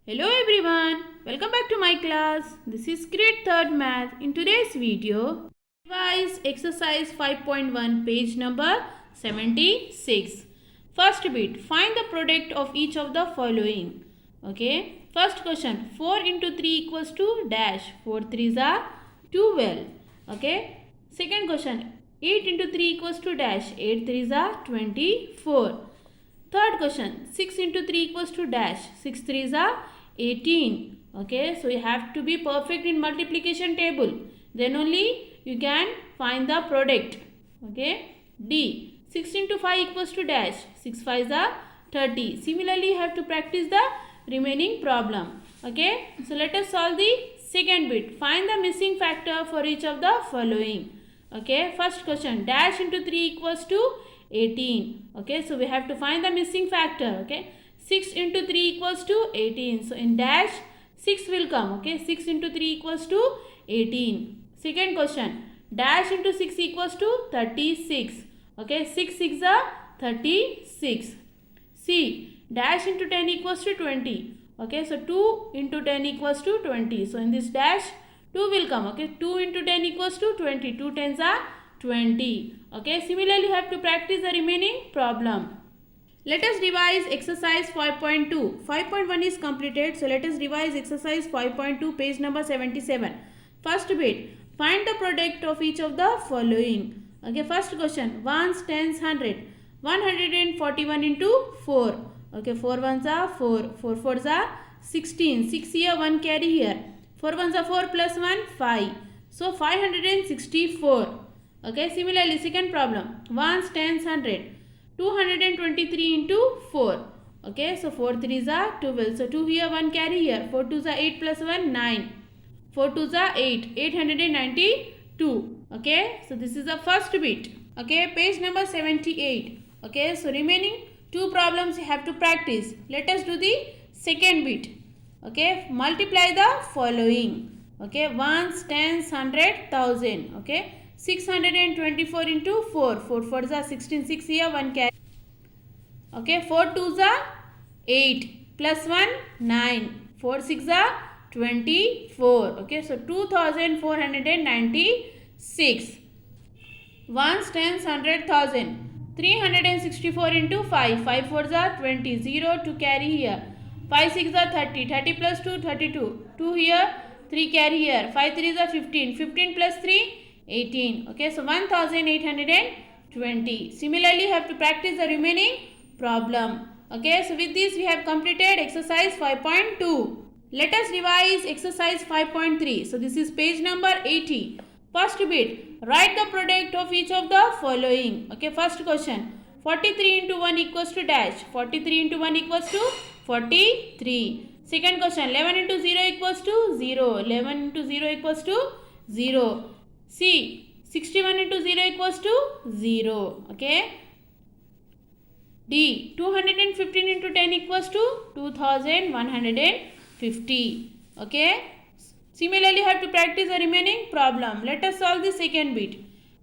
Hello everyone, welcome back to my class. This is grade 3rd math. In today's video, revise exercise 5.1 page number 76. First bit, find the product of each of the following. Okay, first question, 4 into 3 equals to dash. 4 3s are 12. Okay, second question, 8 into 3 equals to dash. 8 3s are 24. Third question, 6 into 3 equals to dash. 6 3s are 18. Okay, so you have to be perfect in multiplication table. Then only you can find the product. Okay, D. 6 into 5 equals to dash. 6 5s are 30. Similarly, you have to practice the remaining problem. Okay, so let us solve the second bit. Find the missing factor for each of the following. Okay, first question, dash into 3 equals to 18. Okay, so we have to find the missing factor. Okay, 6 into 3 equals to 18. So in dash 6 will come. Okay, 6 into 3 equals to 18. Second question, dash into 6 equals to 36. Okay, 6 6 are 36. C, dash into 10 equals to 20. Okay, so 2 into 10 equals to 20. So in this dash 2 will come. Okay, 2 into 10 equals to 20. 2 tens are 20. Okay, similarly you have to practice the remaining problem. Let us revise exercise 5.2. 5.1 is completed. So let us revise exercise 5.2 page number 77. First bit, find the product of each of the following. Okay, first question, 1s, 10s, 100. 141 into 4. Okay, 4 ones are 4. 4 fours are 16. 6 here, 1 carry here. 4 ones are 4 plus 1, 5. So 564. Okay, similarly second problem, 1s, 10s, 100. 223 into 4. Okay, so 4 3s are 12. So 2 here, 1 carry here. 4 2s are 8 plus 1, 9. 4 2s are 8. 892. Okay, so this is the first bit. Okay, page number 78. Okay, so remaining two problems you have to practice. Let us do the second bit. Okay, multiply the following. Okay, ones, tens, 100, 1000. Okay, 624 into 4. 4 fours are 16. 6 here, 1 carry. Okay, 4 twos are 8 plus 1, 9. 4 6 are 24. Okay, so 2496. Ones, tens, 100, 1000. 364 into 5. 5 fours are 20. 0 to carry here. 5 6 are 30. 30 plus 2, 32. 2 here, 3 carry here. 5 3s are 15. 15 plus 3, 18. Okay, so 1820. Similarly, you have to practice the remaining problem. Okay, so with this we have completed exercise 5.2. Let us revise exercise 5.3. So this is page number 80. First bit, write the product of each of the following. Okay, first question, 43 into 1 equals to dash. 43 into 1 equals to 43. Second question, 11 into 0 equals to 0. 11 into 0 equals to 0. C, 61 into 0 equals to 0. Okay. D, 215 into 10 equals to 2150. Okay. Similarly, you have to practice the remaining problem. Let us solve the second bit.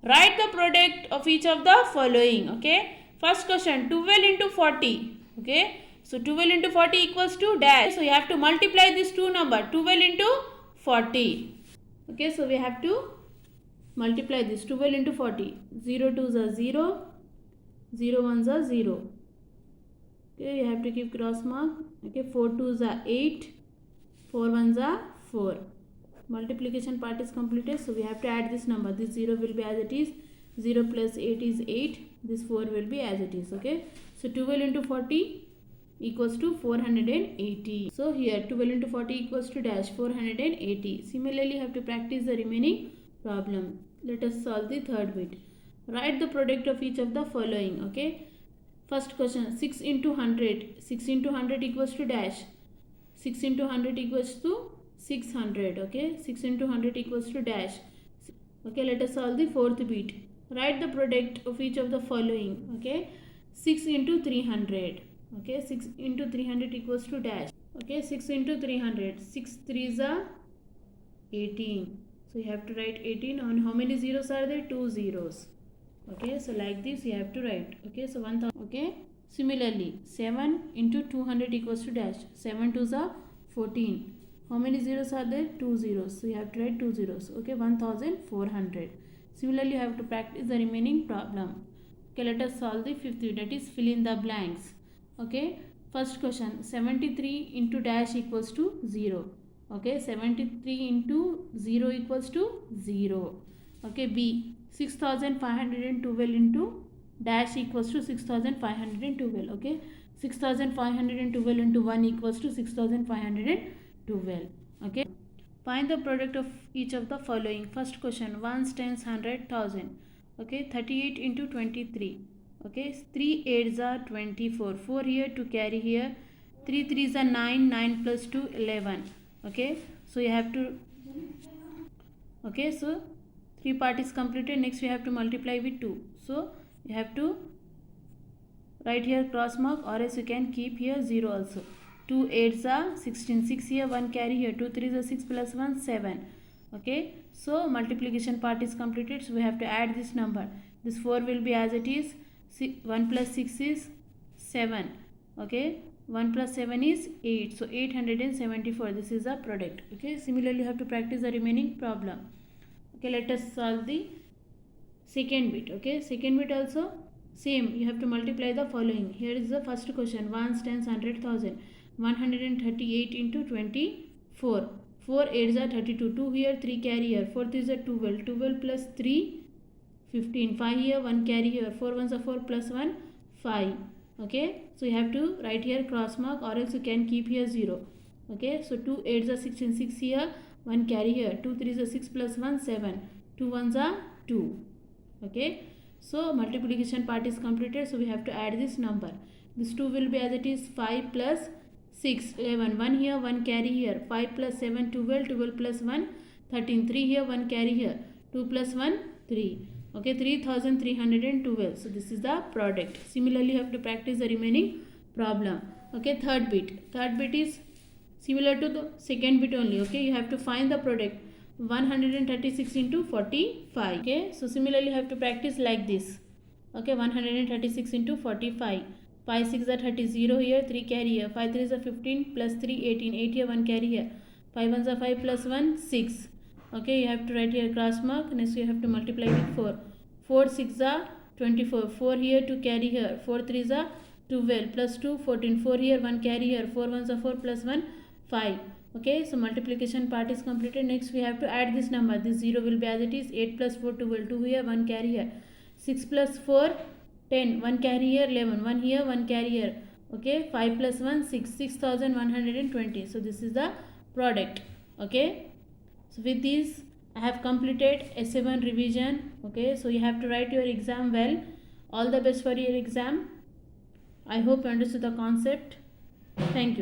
Write the product of each of the following. Okay. First question, 12 into 40. Okay. So 12 into 40 equals to dash. So you have to multiply this two number. 12 into 40. Okay. So we have to multiply this. 12 into 40. 0 2s are 0. 0 1s are 0. Okay. You have to give cross mark. Okay. 4 2s are 8. 4 1s are 4. Multiplication part is completed, so we have to add this number. This 0 will be as it is. 0 plus 8 is 8. This 4 will be as it is. Okay, so 12 into 40 equals to 480. So here 12 into 40 equals to dash 480. Similarly, you have to practice the remaining problem. Let us solve the third bit. Write the product of each of the following. Okay, first question, 6 into 100. 6 into 100 equals to dash. 6 into 100 equals to 600. Okay, 6 into 100 equals to dash. Okay, let us solve the fourth bit. Write the product of each of the following. Okay, 6 into 300. Okay, 6 into 300 equals to dash. Okay, 6 into 300. 6 3s are 18. So you have to write 18. On how many zeros are there? 2 zeros. Okay, so like this you have to write. Okay, so 1000. Okay, similarly 7 into 200 equals to dash. 7 2s are 14. How many zeros are there? 2 zeros. So you have to write 2 zeros. Okay, 1400. Similarly, you have to practice the remaining problem. Okay, let us solve the fifth bit, that is fill in the blanks. Okay, first question, 73 into dash equals to 0. Okay, 73 into 0 equals to 0. Okay, B, 6512 into dash equals to 6512. Okay, 6512 into 1 equals to 6512. Okay, find the product of each of the following. First question, ones, tens, 100,000. Okay, 38 into 23. Okay, 3 8s are 24. 4 here to carry here. 3 3s are 9. 9 plus 2 11. Okay, so you have to. Okay, so 3 part is completed. Next we have to multiply with 2. So you have to write here cross mark, or else you can keep here 0 also. 2 8s are 16. 6 here, 1 carry here. 2 3s are 6 plus 1 7. Okay, so multiplication part is completed. So we have to add this number. This 4 will be as it is. 1 plus 6 is 7. Okay, 1 plus 7 is 8. So 874. This is a product. Okay, similarly you have to practice the remaining problem. Okay, let us solve the second bit. Okay, second bit also same. You have to multiply the following. Here is the first question. Ones, tens, 100,000. 138 into 24. 4 8s are 32. 2 here, 3 carry here. 4 3s are 12. 12 plus 3, 15. 5 here, 1 carry here. 4 1s are 4 plus 1, 5. Okay, so you have to write here cross mark, or else you can keep here 0. Okay, so 2 8s are 16. 6 here, 1 carry here. 2 3s are 6 plus 1, 7. 2 1s are 2. Okay, so multiplication part is completed. So we have to add this number. This 2 will be as it is. 5 plus 6 11. 1 here, 1 carry here. 5 plus 7 12. 12 plus 1 13. 3 here, 1 carry here. 2 plus 1 3. Okay, 3312. So this is the product. Similarly you have to practice the remaining problem. Okay, third bit is similar to the second bit only. Okay, you have to find the product. 136 into 45. Okay, so similarly you have to practice like this. Okay, 136 into 45. 5 6 are 30. 0 here, 3 carry here. 5 3 is a 15 plus 3 18. 8 here, 1 carry here. 5 1s are 5 plus 1 6. Okay, you have to write here cross mark. Next you have to multiply with 4. 4 6 are 24. 4 here to carry here. 4 3s are 12 plus 2 14. 4 here, 1 carry here. 4 1s are 4 plus 1 5. Okay, so multiplication part is completed. Next we have to add this number. This 0 will be as it is. 8 plus 4 12. 2 here, 1 carry here. 6 plus 4 10. 1 carry here, 11. 1 here, 1 carry here. Okay, 5 plus 1 6. 6120. So this is the product. Okay, so with this I have completed essay 1 revision. Okay, so you have to write your exam well. All the best for your exam. I hope you understood the concept. Thank you.